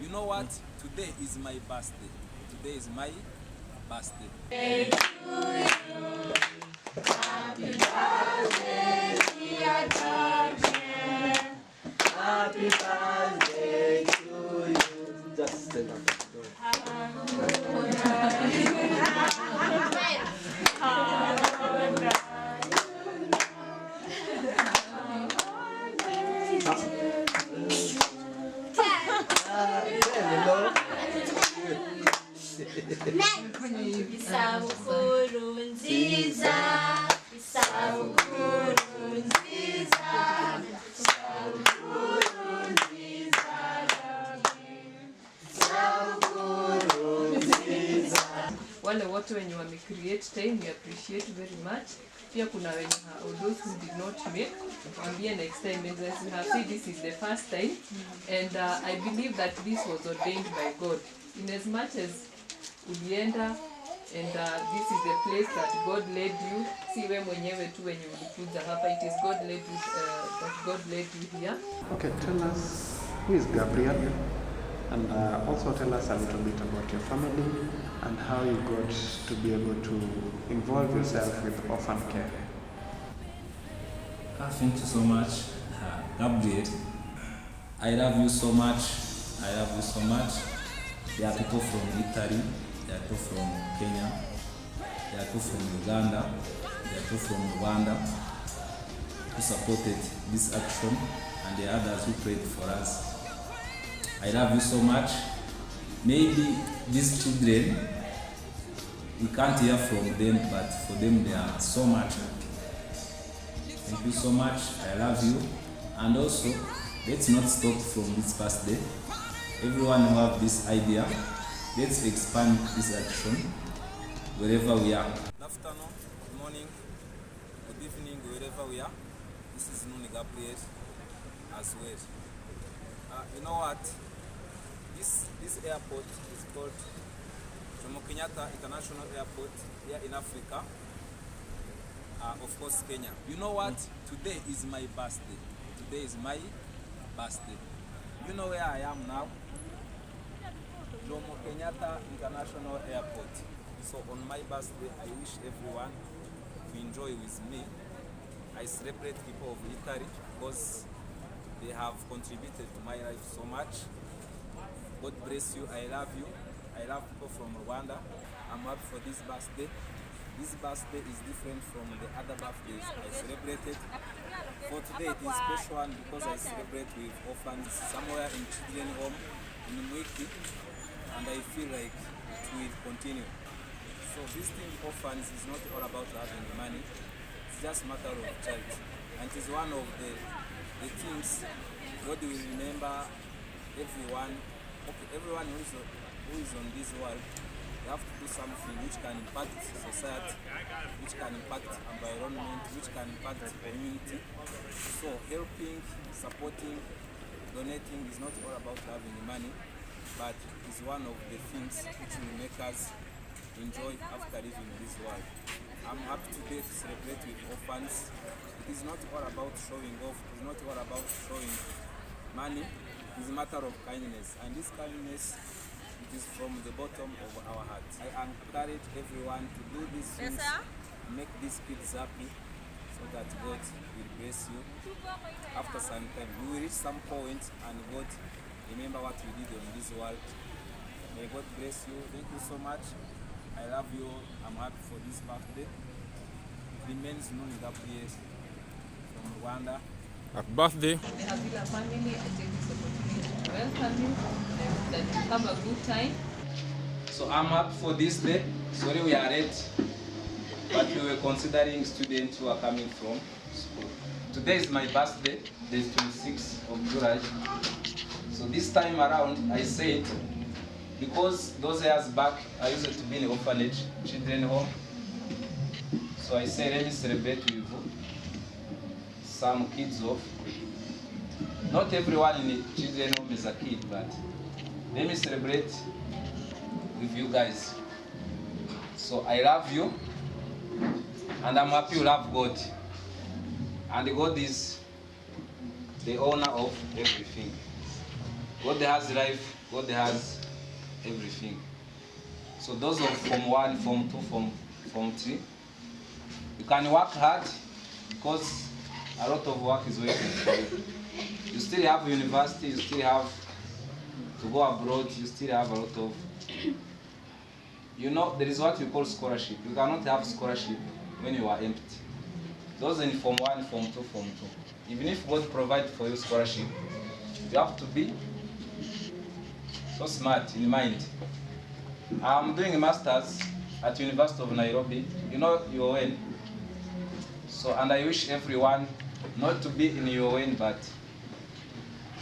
You know what? Today is my birthday. Today is my birthday. Happy birthday, dear Gabriel. Happy birthday to you. Just stand up. Isabukuru nziza, isabukuru nziza, isabukuru nziza, isabukuru nziza. Wale wote wenye wamecreate time, we appreciate very much. Pia kuna wenye those who did not make, waambie next time. As you have said, this is the first time, and I believe that this was ordained by God. In as much as ulienda and this is the place that God led you. Si we mwenyewe tu wenye ulikuja hapa. It is God led you, that God led you here. Okay, tell us who is Gabriel, and also tell us a little bit about your family and how you got to be able to involve yourself with orphan care. Thank you so much, Gabriel. I love you so much. I love you so much. There are people from Italy. There are people from Kenya, there are people from Uganda, there are people from Rwanda who supported this action, and there are others who prayed for us. I love you so much. Maybe these children, we can't hear from them, but for them they are so much happy. Thank you so much. I love you. And also, let's not stop from this birthday. Everyone who have this idea, let's expand this action wherever we are. Good afternoon, good morning, good evening, wherever we are. This is Nuni Gabriel as well. You know what? This airport is called Jomo Kenyatta International Airport here in Africa. Of course, Kenya. You know what? Today is my birthday. Today is my birthday. You know where I am now? Jomo Kenyatta International Airport. So on my birthday, I wish everyone to enjoy with me. I celebrate people of Italy because they have contributed to my life so much. God bless you. I love you. I love people from Rwanda. I'm happy for this birthday. This birthday is different from the other birthdays I celebrated. For today, it is a special one because I celebrate with orphans somewhere in children's home in Mwiki. And I feel like it will continue. So visiting orphans is not all about having money, it's just a matter of charity. And it is one of the things God will remember everyone. Okay, everyone who is on this world, they have to do something which can impact society, which can impact environment, which can impact the community. So helping, supporting, donating is not all about having money, but is one of the things which will make us enjoy after living in this world. I'm happy today to celebrate with orphans. It is not all about showing off, it is not all about showing money, it is a matter of kindness. And this kindness, it is from the bottom of our hearts. I encourage everyone to do these things, make these kids happy, so that God will bless you. After some time, you will reach some point and God remember what we did on this world. May God bless you. Thank you so much. I love you. I'm happy for this birthday. It remains Nuni Gabriel from Rwanda. Happy birthday. The HAVILLA family, I take this opportunity to welcome you. I hope that you have a good time. So I'm happy for this day. Sorry we are late, but we were considering students who are coming from school. Today is my birthday. Day 26th of July. So this time around, I said, because those years back, I used to be in an orphanage, children's home. So I said, let me celebrate with some kids off. Not everyone in the children's home is a kid, but let me celebrate with you guys. So I love you, and I'm happy you love God. And God is the owner of everything. God has life, God has everything. So those of Form 1, Form 2, Form 3, you can work hard because a lot of work is waiting for you. You still have university, you still have to go abroad, you still have a lot of... You know, there is what we call scholarship. You cannot have scholarship when you are empty. Those in Form 1, Form 2, Form 2. Even if God provides for you scholarship, you have to be so smart in mind. I'm doing a master's at University of Nairobi. You know UN. So, and I wish everyone not to be in UN, but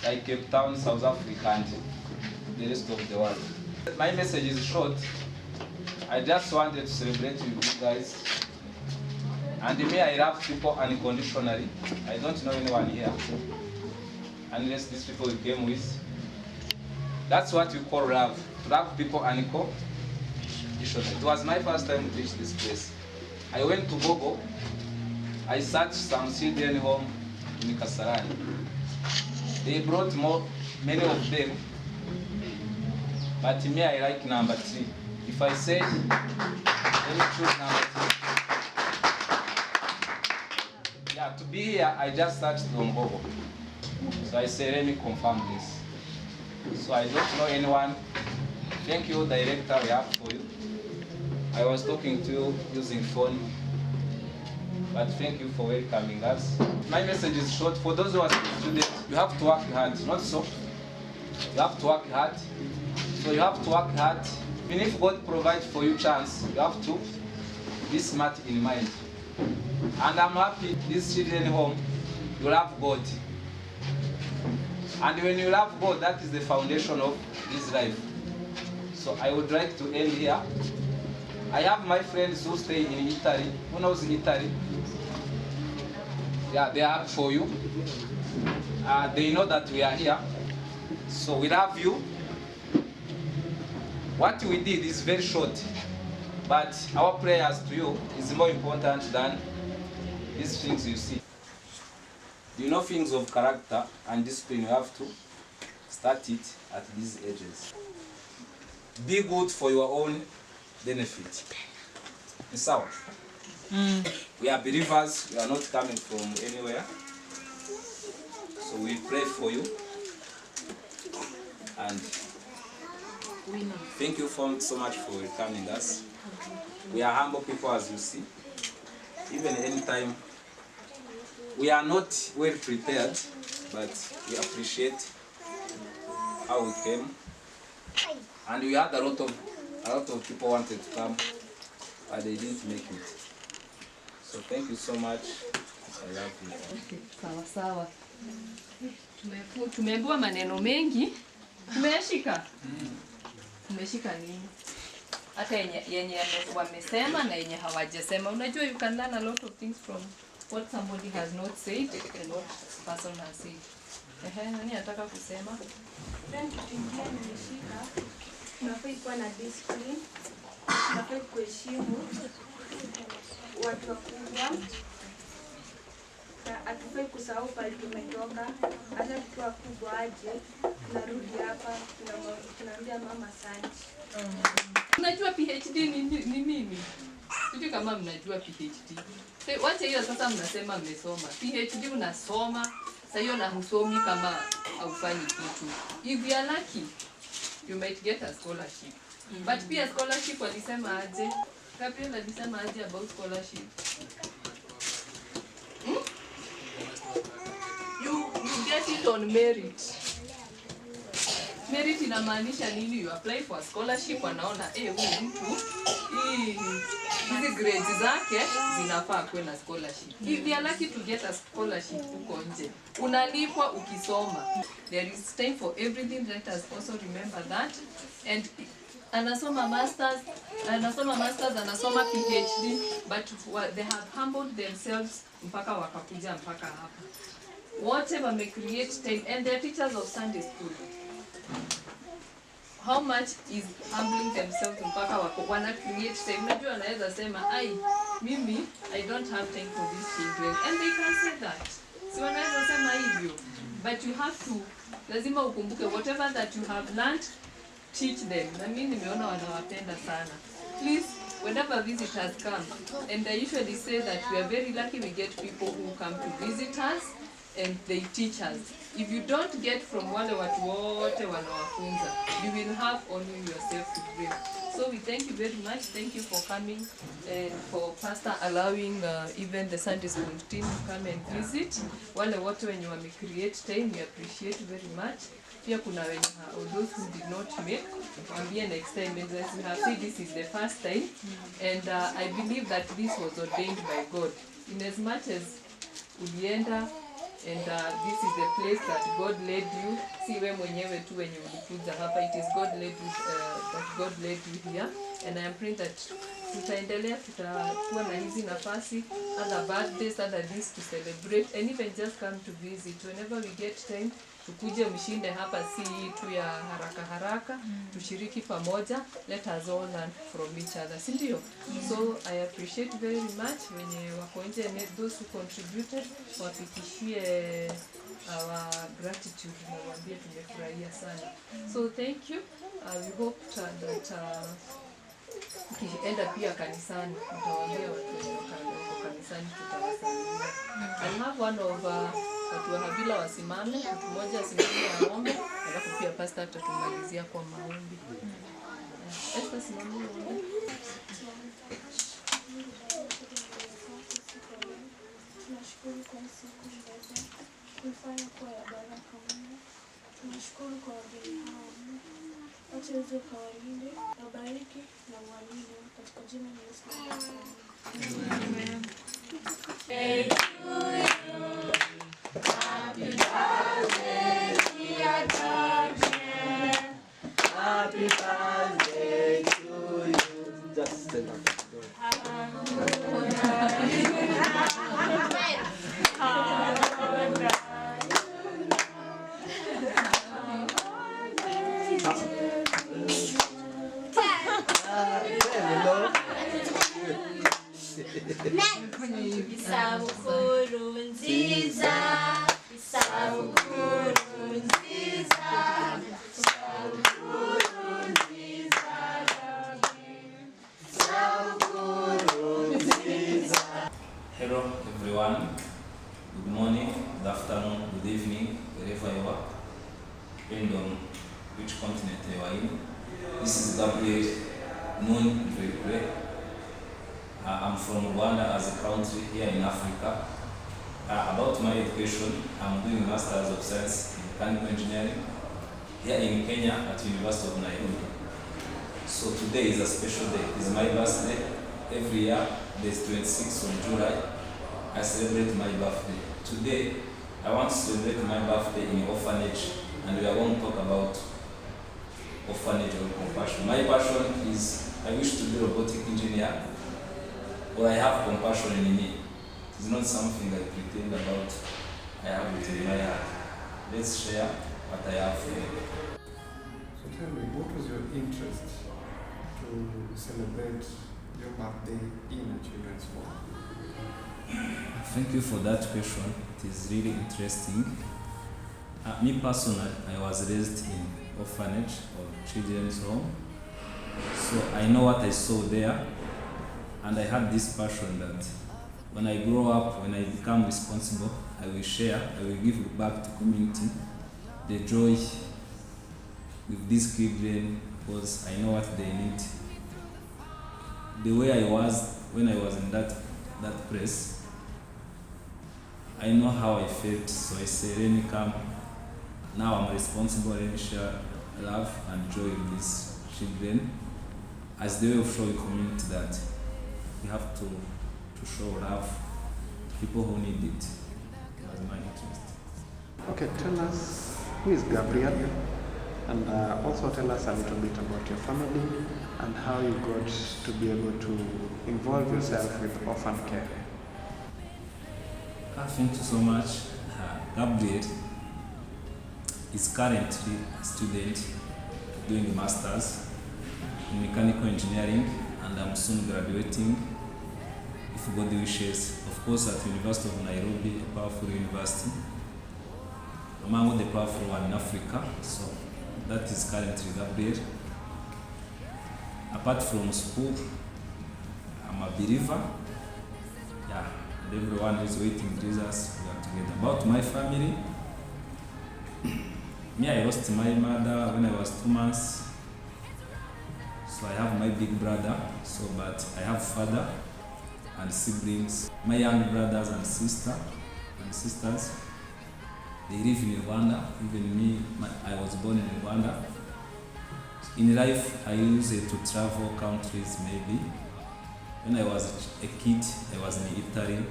like Cape Town, South Africa, and the rest of the world. My message is short. I just wanted to celebrate with you guys. And me, I love people unconditionally. I don't know anyone here, unless these people we came with. That's what we call love. To love people unconditionally. It was my first time to reach this place. I went to Gogo. I searched some children home in Kasarani. They brought many of them, but me, I like number 3. If I say, let me choose number 3. Yeah, to be here, I just searched on Gogo. So I say, let me confirm this. So I don't know anyone. Thank you, director, we have for you. I was talking to you using phone, but thank you for welcoming us. My message is short. For those who are students, you have to work hard, not so. You have to work hard. So you have to work hard. Even if God provides for you chance, you have to be smart in mind. And I'm happy these children home, you love God. And when you love God, that is the foundation of this life. So I would like to end here. I have my friends who stay in Italy. Who knows Italy? Yeah, they are for you. They know that we are here. So we love you. What we did is very short, but our prayers to you is more important than these things you see. You know, things of character and discipline, you have to start it at these ages. Be good for your own benefit. It's our. We are believers, we are not coming from anywhere. So we pray for you. And thank you so much for welcoming us. We are humble people, as you see. Even anytime, we are not well prepared, but we appreciate how we came. And we had a lot of people wanted to come, but they didn't make it. So thank you so much. I love you. Okay, sawa sawa. Tumeambiwa maneno mengi. Tumeshika. Tumeshika nini? Hata yenye wamesema na yenye hawajasema. Unajua, you can learn a lot of things from what somebody has not said and what person has said. Nani anataka kusema? Tunafai kuwa na discipline, tunafai kuheshimu watu wakubwa, na hatufai kusahau pale tumetoka. Hata tukiwa wakubwa aje, tunarudi hapa, tunaambia mama asante. Unajua PhD ni nini? Sijui kama mnajua PhD. Wacha hiyo sasa, mnasema mmesoma. PhD unasoma, sasa hiyo na husomi kama haufanyi kitu. If you are lucky, you might get a scholarship. But pia scholarship walisema aje? Gabriel alisema aje about scholarship? You get it on merit. Merit inamaanisha nini? You apply for a scholarship, wanaona huyu mtu hizi grades zake zinafaa kuwe na scholarship. If you are lucky to get a scholarship huko nje, unalipwa ukisoma. There is time for everything. Let us also remember that. And anasoma masters, anasoma PhD, but they have humbled themselves mpaka wakakuja mpaka hapa. Whatever may create time, and they are teachers of Sunday school. How much is humbling themselves mpaka wana create time? Unajua anaweza sema, mimi I don't have time for these children, and they can say that. Si wanaweza sema hivyo, but you have to, lazima ukumbuke whatever that you have learned teach them. Na mimi nimeona wanawapenda sana. Please, whenever visitors come, and I usually say that we are very lucky we get people who come to visit us and they teach us. If you don't get from wale watu wote wanawafunza, you will have only yourself to blame. So we thank you very much. Thank you for coming and for Pastor allowing even the Sunday school team to come and visit. Wale wote wenye wame create time, we appreciate very much. Pia kuna wenye those who did not make, wambie next time. As we have said, this is the first time, and I believe that this was ordained by God. In as much as ulienda, and this is the place that God led you. Si we mwenyewe tu wenye ulikuja hapa. It is God led you, that God led you here. And I am praying that tutaendelea, tutakuwa na hizi nafasi, other birthdays, other days to celebrate, and even just come to visit. Whenever we get time, tukuje mshinde hapa, si tu ya haraka haraka, tushiriki pamoja, let us all learn from each other. Si ndio? So I appreciate very much wenye wako nje, and those who contributed, wafikishie our gratitude na waambie tumefurahia sana. So thank you. We hope that ukienda pia kanisani utawaambia watu wako kanisani tutawasalimia. I have one of watu wa HAVILLA wasimame, mtu mmoja asimame aombe, alafu pia pastor atatumalizia kwa maombi. Esther, simama aombe. Tunashukuru kwa siku njema, kufanya kwa baraka Mungu. Tunashukuru kwa wageni hao Mungu. Acha uweze kuwalinda, wabariki na walinde katika jina la Yesu. Amen. Happy birthday, dear Gabriel. Happy birthday to you. Just stand up. Isabukuru nziza, isabukuru nziza, isabukuru nziza, isabukuru nziza. Hello everyone, good morning, good afternoon, good evening, wherever you are, depending on which continent you are in. This is Gabriel, Nuni. I'm from Rwanda as a country here in Africa. About my education, I'm doing Masters of Science in Mechanical Engineering here in Kenya at University of Nairobi. So today is a special day. It's my birthday. Every year, there's 26th of July, I celebrate my birthday. Today, I want to celebrate my birthday in orphanage, and we are going to talk about orphanage or compassion. My passion is I wish to be a robotic engineer, or I have compassion in me. It's not something I pretend about. I have it in my heart. Let's share what I have for you. So tell me, what was your interest to celebrate your birthday in a children's home? Thank you for that question. It is really interesting. Me personally, I was raised in orphanage or children's home. So I know what I saw there, and I had this passion that when I grow up, when I become responsible, I will share, I will give back to community the joy with these children, because I know what they need. The way I was when I was in that place, I know how I felt, so I say, let me come. Now I'm responsible, let me share love and joy with these children as the way of showing community that we have to show love to people who need it. That's my interest. Okay, tell us, who is Gabriel? And also tell us a little bit about your family and how you got to be able to involve yourself with orphan care. Thank you so much. Gabriel is currently a student doing a master's in mechanical engineering, and I'm soon graduating, if God wishes, of course at University of Nairobi, a powerful university, among the powerful one in Africa. So that is currently Gabriel. Apart from school, I'm a believer. Yeah, and everyone is waiting Jesus. We are together. About my family, me, I lost my mother when I was 2 months. So I have my big brother. So, but I have father and siblings. My young brothers and sisters. They live in Rwanda. Even me, I was born in Rwanda. In life, I used to travel countries maybe. When I was a kid, I was in Italy.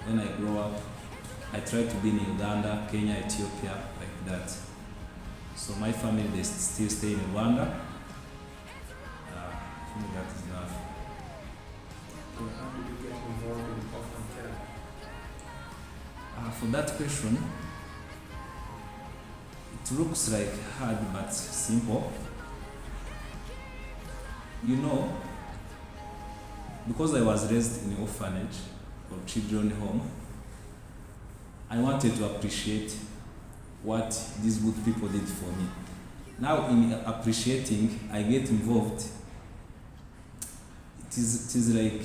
When I grew up, I tried to be in Uganda, Kenya, Ethiopia, like that. So my family, they still stay in Rwanda. I think that is enough. So how did you get involved in orphan care? For that question, it looks like hard but simple. You know, because I was raised in an orphanage or children's home, I wanted to appreciate what these good people did for me. Now in appreciating, I get involved. It is like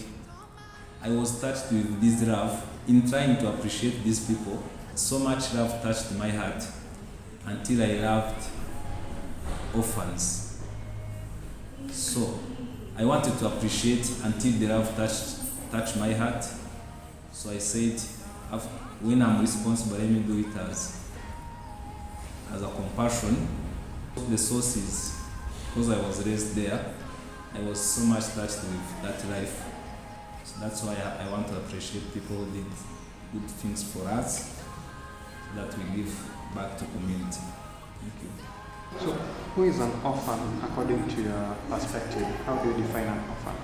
I was touched with this love in trying to appreciate these people. So much love touched my heart until I loved orphans. So I wanted to appreciate until the love touched my heart. So I said, when I'm responsible, let me do it as a compassion. The sources, because I was raised there, I was so much touched with that life. So that's why I want to appreciate people who did good things for us, so that we give back to community. Thank you. So, who is an orphan according to your perspective? How do you define an orphan?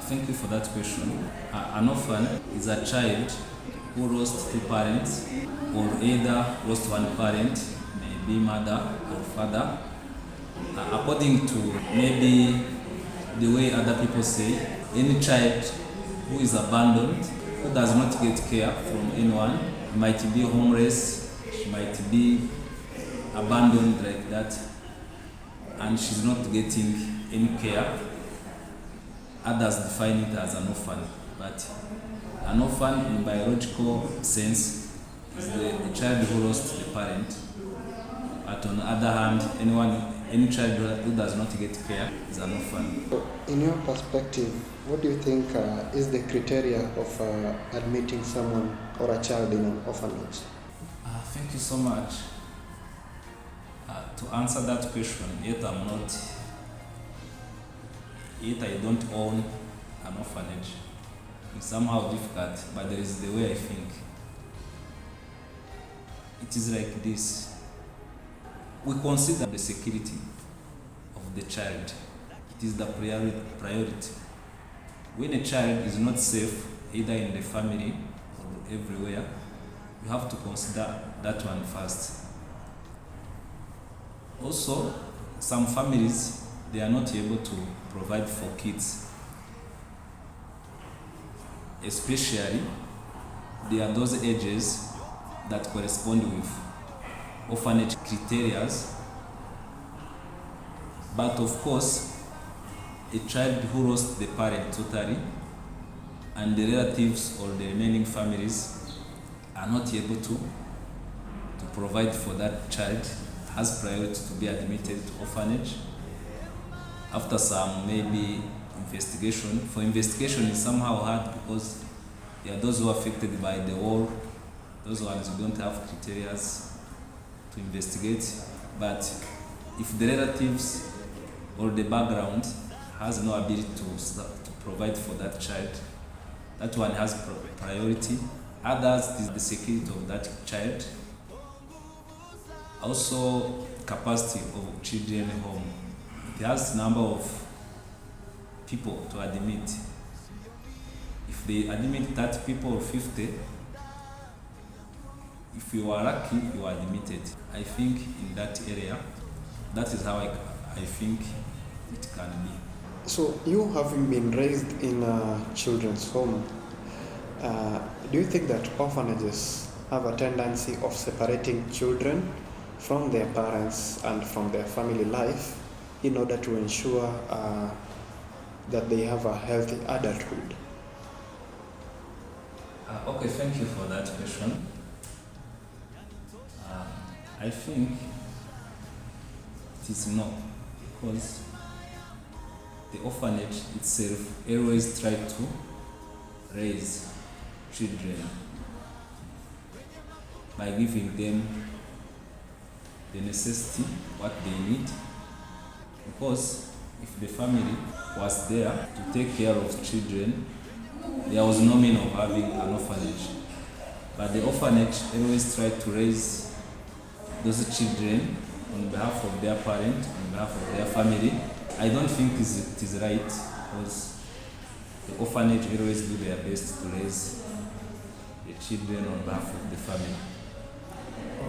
Thank you for that question. An orphan is a child who lost two parents, or either lost one parent, maybe mother or father. According to maybe the way other people say, any child who is abandoned, who does not get care from anyone, might be homeless, she might be abandoned like that, and she's not getting any care. Others define it as an orphan, but an orphan in biological sense is the child who lost the parent. But on the other hand, any child who does not get care is an orphan. In your perspective, what do you think is the criteria of admitting someone or a child in an orphanage? Thank you so much. To answer that question, yet I don't own an orphanage. It's somehow difficult, but there is the way I think. It is like this. We consider the security of the child. It is the priority. When a child is not safe, either in the family or everywhere, you have to consider that one first. Also, some families, they are not able to provide for kids. Especially, there are those ages that correspond with orphanage criteria. But of course, a child who lost the parent totally and the relatives or the remaining families are not able to provide for that child has priority to be admitted to orphanage. After some maybe investigation. For investigation is somehow hard because there are those who are affected by the war, those ones who don't have criteria to investigate. But if the relatives or the background has no ability to provide for that child, that one has priority. Others is the security of that child. Also, capacity of children home. It has number of people to admit. If they admit 30 people or 50, if you are lucky, you are admitted. I think in that area, that is how I think it can be. So, you having been raised in a children's home, do you think that orphanages have a tendency of separating children from their parents and from their family life in order to ensure that they have a healthy adulthood? Okay, thank you for that question. I think it is no, because the orphanage itself always try to raise children by giving them the necessity, what they need, because if the family was there to take care of children, there was no mean of having an orphanage. But the orphanage always tried to raise those children on behalf of their parent, on behalf of their family. I don't think it is right, because the orphanage always do their best to raise the children on behalf of the family.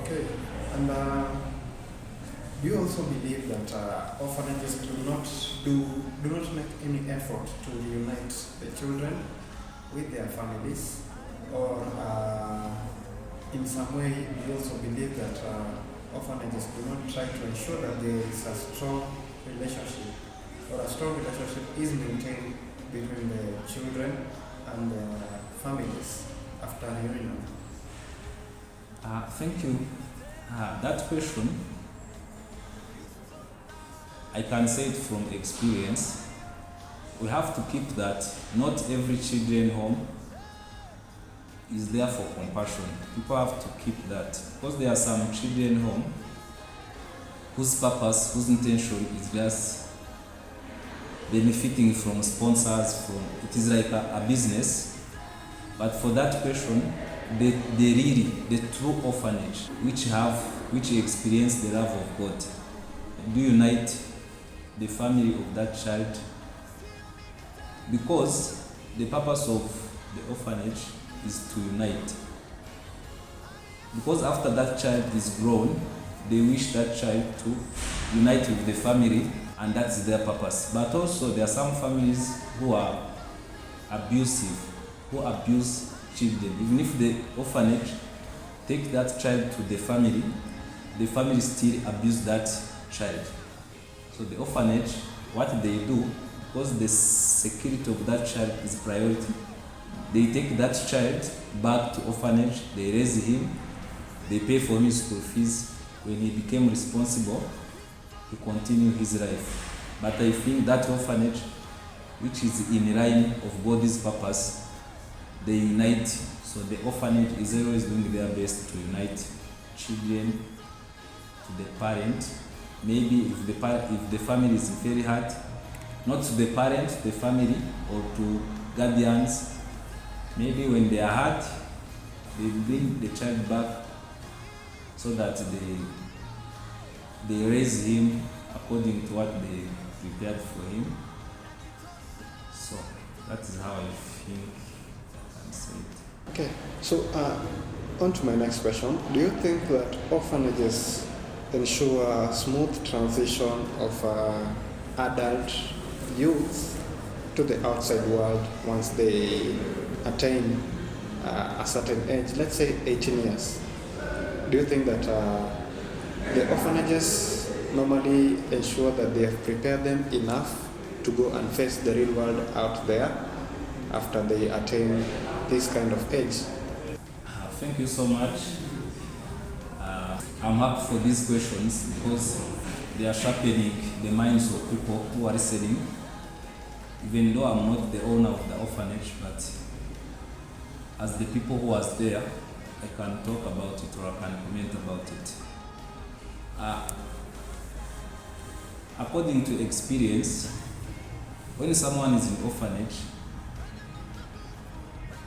Okay, and do you also believe that orphanages do not make any effort to reunite the children with their families, or in some way do you also believe that orphanages do not try to ensure that there is a strong relationship, or a strong relationship is maintained between the children and their families after reunion? Thank you. That question, I can say it from experience. We have to keep that not every children home is there for compassion. People have to keep that, because there are some children home whose purpose, whose intention is just benefiting from sponsors, it is like a business. But for that question, the true orphanage, which experience the love of God, do unite the family of that child, because the purpose of the orphanage is to unite. Because after that child is grown, they wish that child to unite with the family, and that's their purpose. But also there are some families who are abusive, who abuse children. Even if the orphanage take that child to the family still abuse that child. So the orphanage, what they do, because the security of that child is priority, they take that child back to orphanage, they raise him, they pay for his school fees. When he became responsible, to continue his life. But I think that orphanage, which is in line of God's purpose, they unite. So the orphanage is always doing their best to unite children to the parent. Maybe if the family is very hard, not to the parent, the family, or to guardians. Maybe when they are hard, they bring the child back so that they raise him according to what they prepared for him. So that is how I think I can say it. Okay, so on to my next question. Do you think that orphanages ensure a smooth transition of adult youth to the outside world once they attain a certain age, let's say 18 years? Do you think that the orphanages normally ensure that they have prepared them enough to go and face the real world out there after they attain this kind of age? Thank you so much. I'm happy for these questions because they are sharpening the minds of people who are listening. Even though I'm not the owner of the orphanage, but as the people who was there, I can talk about it or I can comment about it. According to experience, when someone is in orphanage,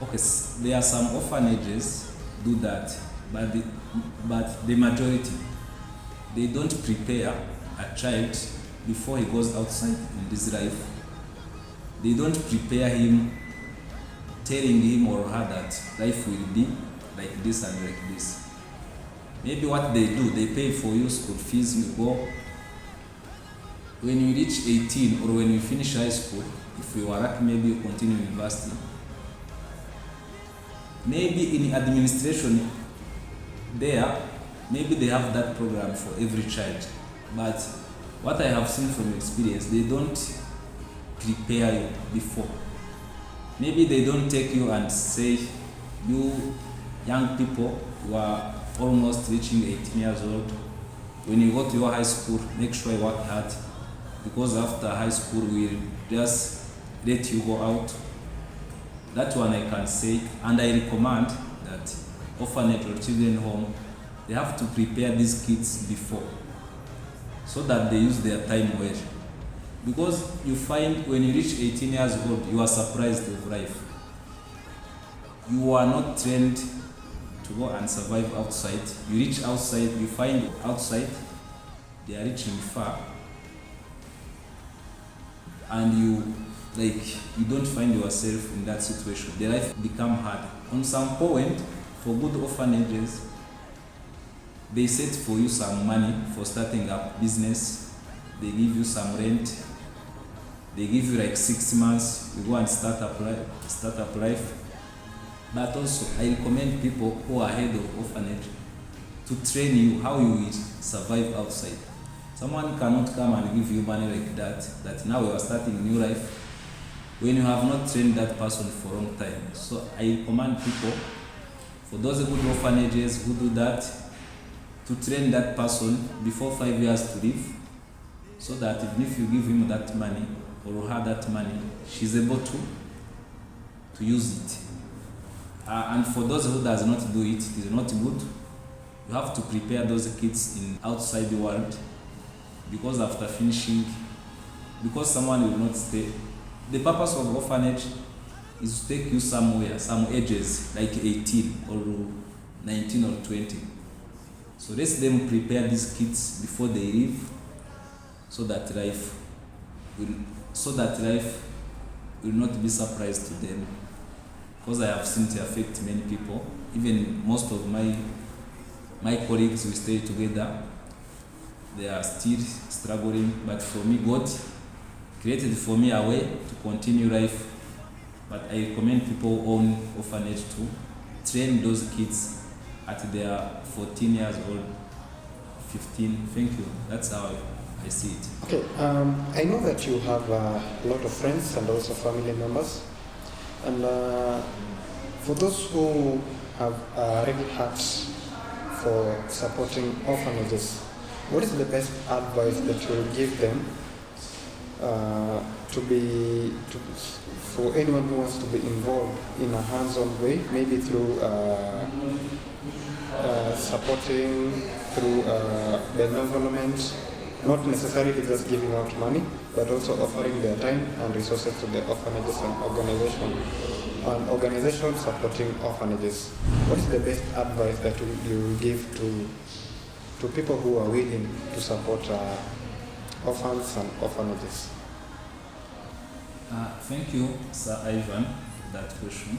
okay, there are some orphanages do that, but the majority, they don't prepare a child before he goes outside in this life. They don't prepare him, telling him or her that life will be like this and like this. Maybe what they do, they pay for you school fees, you go. When you reach 18 or when you finish high school, if you are lucky, maybe you continue university. Maybe in administration there, maybe they have that program for every child, but what I have seen from experience, they don't prepare you before. Maybe they don't take you and say, you young people who are almost reaching 18 years old, when you go to your high school, make sure you work hard, because after high school we'll just let you go out. That one I can say, and I recommend that orphanage or children home, they have to prepare these kids before, so that they use their time well. Because you find when you reach 18 years old, you are surprised of life. You are not trained to go and survive outside. You reach outside, you find outside, they are reaching far. And you don't find yourself in that situation. The life become hard. On some point, for good orphanages, they set for you some money for starting up business. They give you some rent. They give you like 6 months. You go and start up life. But also, I recommend people who are head of orphanage to train you how you will survive outside. Someone cannot come and give you money like that now you are starting a new life, when you have not trained that person for a long time. So I recommend people, for those good orphanages who do that, to train that person before 5 years to live, so that even if you give him that money or her that money, she's able to use it. And for those who does not do it, it is not good. You have to prepare those kids in outside the world, because after finishing, because someone will not stay. The purpose of orphanage is to take you somewhere, some ages, like 18 or 19 or 20. So let them prepare these kids before they leave, so that life will not be surprised to them. Because I have seen it affect many people. Even most of my colleagues who stay together, they are still struggling. But for me, God created for me a way to continue life. But I recommend people who own orphanage to train those kids at their 14 years old, 15. Thank you. That's how I see it. Okay, I know that you have a lot of friends and also family members. And for those who have a ready heart for supporting orphanages, what is the best advice that you will give them for anyone who wants to be involved in a hands-on way, maybe through supporting through benevolent, not necessarily just giving out money, but also offering their time and resources to the orphanages and organizations supporting orphanages? What is the best advice that you will give to people who are willing to support orphans and orphanages? Thank you, Sir Ivan, for that question.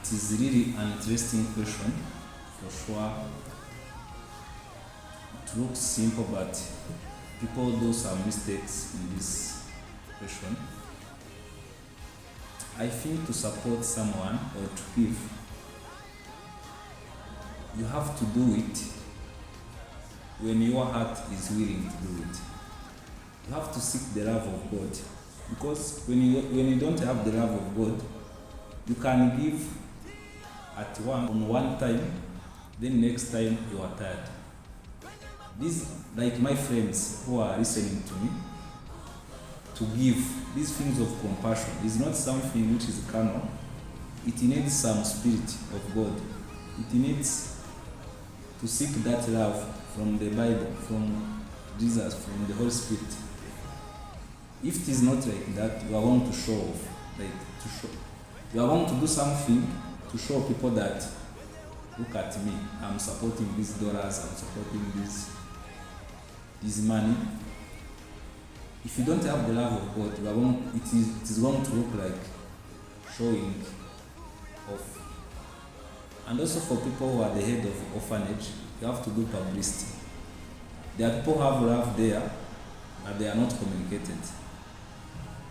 It is really an interesting question, for sure. It looks simple, but people do some mistakes in this question. I think to support someone or to give, you have to do it when your heart is willing to do it. You have to seek the love of God, because when you don't have the love of God, you can give on one time, then next time you are tired. These, like my friends who are listening to me, to give these things of compassion is not something which is carnal. It needs some spirit of God. It needs to seek that love from the Bible, from Jesus, from the Holy Spirit. If it is not like that, you are going to show off, you are going to do something to show people that, look at me, I'm supporting these dollars, I'm supporting this money. If you don't have the love of God, it is going to look like showing off. And also for people who are the head of orphanage, you have to do publicity. There are people who have love there, but they are not communicated.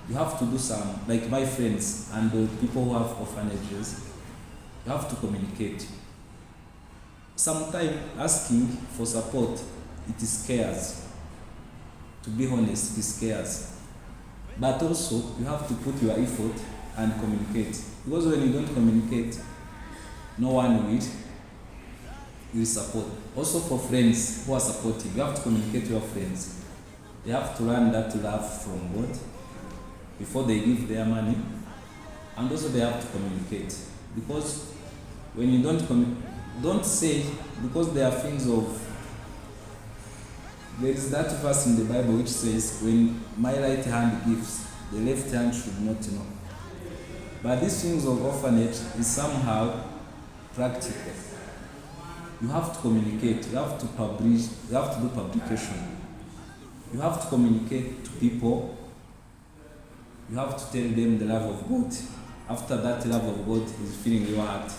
You have to do some, like my friends and the people who have orphanages, you have to communicate. sometimes asking for support, it scares. To be honest, it scares. But also, you have to put your effort and communicate. Because when you don't communicate, no one will support. Also for friends who are supportive, you have to communicate to your friends. They have to learn that love from God before they give their money. And also they have to communicate. Because when you don't say, because there are things of, there is that verse in the Bible which says, when my right hand gives, the left hand should not know. But these things of orphanage is somehow practical. You have to communicate, you have to publish, you have to do publication. You have to communicate to people. You have to tell them the love of God. After that love of God is filling your heart,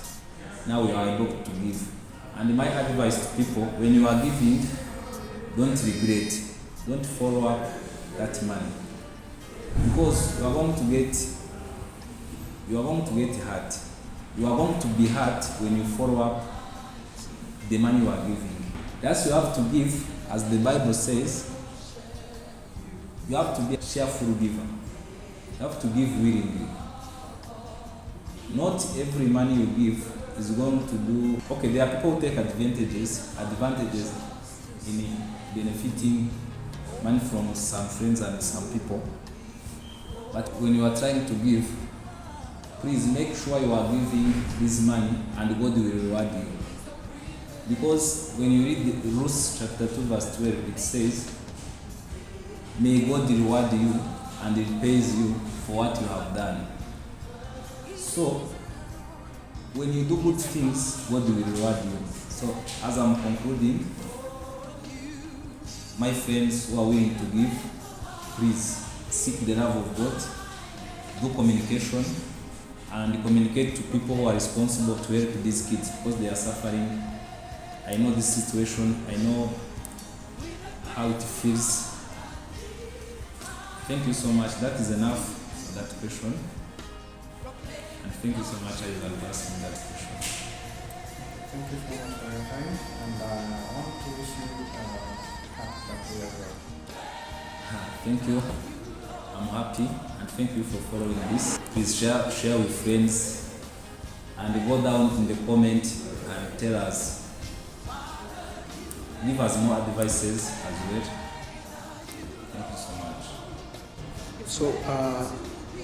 now you are able to give. And my advice to people, when you are giving, don't regret. Don't follow up that money. Because you are going to get hurt. You are going to be hurt when you follow up the money you are giving. That's you have to give, as the Bible says. You have to be a cheerful giver. You have to give willingly. Not every money you give is going to do. Okay, there are people who take advantages in benefiting money from some friends and some people. But when you are trying to give, please make sure you are giving this money and God will reward you. Because when you read Ruth chapter 2 verse 12, it says, may God reward you and repays you for what you have done. So, when you do good things, God will reward you. So, as I'm concluding, my friends who are willing to give, please seek the love of God, do communication, and communicate to people who are responsible to help these kids because they are suffering. I know this situation, I know how it feels. Thank you so much. That is enough for that question. And thank you so much, I will ask me that question. Thank you so much for your time, and I want to wish you a happy as well. Thank you. I'm happy, and thank you for following this. Please share with friends, and go down in the comment and tell us. Give us more advices as well. Thank you so much. So,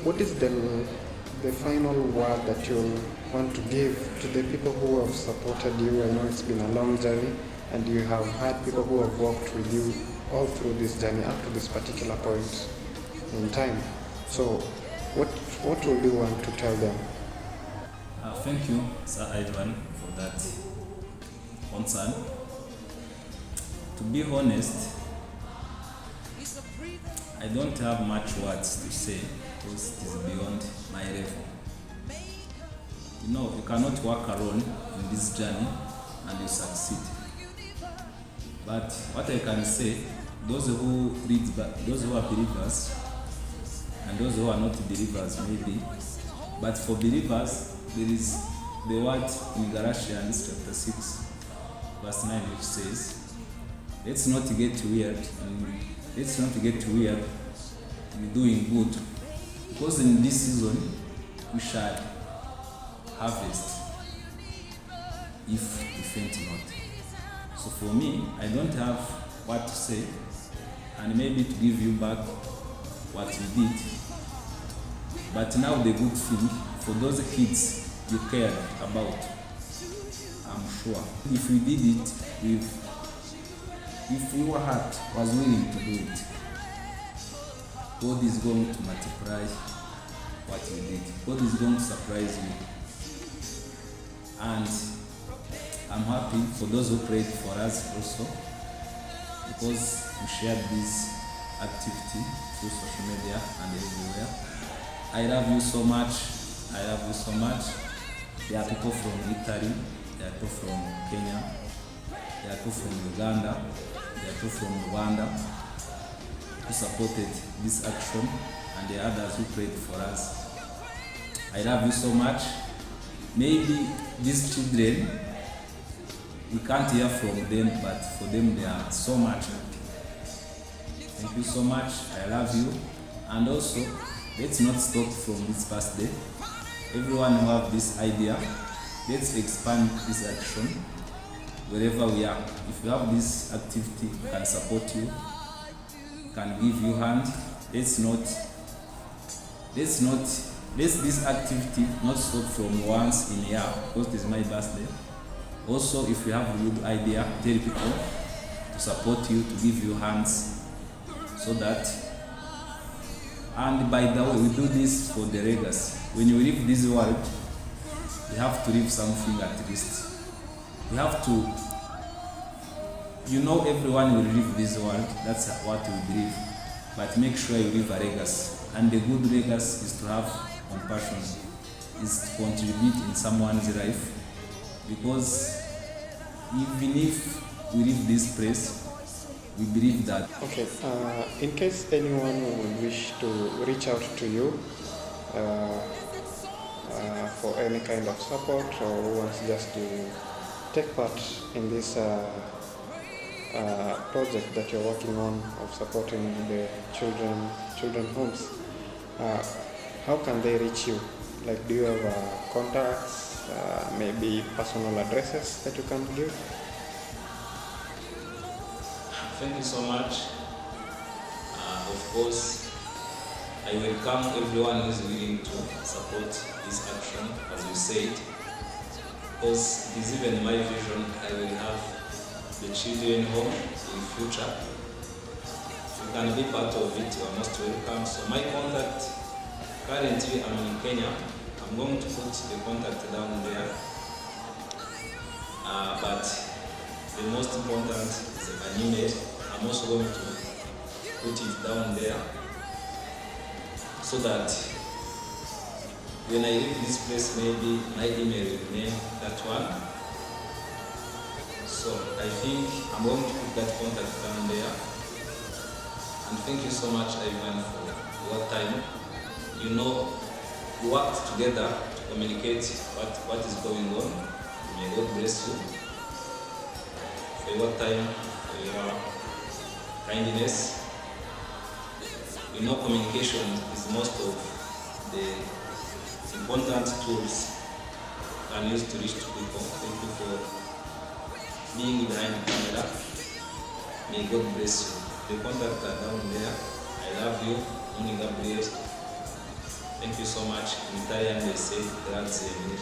what is the final word that you want to give to the people who have supported you? I know it's been a long journey, and you have had people who have walked with you all through this journey up to this particular point in time. So, what would you want to tell them? Thank you, Sir Ivan, for that concern. To be honest, I don't have much words to say because it is beyond my level. You know, you cannot walk alone in this journey and you succeed. But what I can say, those who are believers and those who are not believers maybe, but for believers, there is the word in Galatians chapter 6, verse 9, which says, let's not get weird in doing good, because in this season we shall harvest if we faint not. So for me, I don't have what to say, and maybe to give you back what you did. But now the good thing, for those kids you cared about, I'm sure if we did it if your heart was willing to do it, God is going to multiply what you did. God is going to surprise you. And I'm happy for those who prayed for us also, because we shared this activity through social media and everywhere. I love you so much. I love you so much. There are people from Italy, there are people from Kenya, there are people from Uganda, there are people from Rwanda who supported this action, and there are others who prayed for us. I love you so much. Maybe these children we can't hear from them, but for them they are so much happy. Thank you so much. I love you. And also, let's not stop from this past day. Everyone who have this idea, let's expand this action wherever we are. If you have this activity, can support you, can give you hand. Let's this activity not stop from once in a year, because this is my birthday. Also, if you have a good idea, tell people to support you, to give you hands, so that. And by the way, we do this for the legacy. When you leave this world, you have to leave something at least. You have to, everyone will leave this world, that's what we believe, but make sure you leave a legacy. And the good legacy is to have compassion, is to contribute in someone's life, because even if we leave this place, we believe that. Okay, in case anyone would wish to reach out to you for any kind of support, or who wants just to take part in this project that you're working on of supporting the children homes, how can they reach you? Like, do you have contacts, maybe personal addresses that you can give? Thank you so much. Of course, I welcome everyone who is willing to support this action, as you said, because it is even my vision. I will have the children home in future. If you can be part of it, you are most welcome. So my contact, currently I'm in Kenya. I'm going to put the contact down there. But the most important is an email. I'm also going to put it down there, so that when I leave this place, maybe my email will remain that one. So I think I'm going to put that contact down there. And thank you so much, Ivan, for your time. We worked together to communicate what is going on. May God bless you for your time, for your kindness. Communication is most of the important tools you can use to reach to people. Thank you for being behind the camera. May God bless you. The contacts are down there. I love you, Nuni, Gabriel. Thank you so much. In Italian they say grazie mille.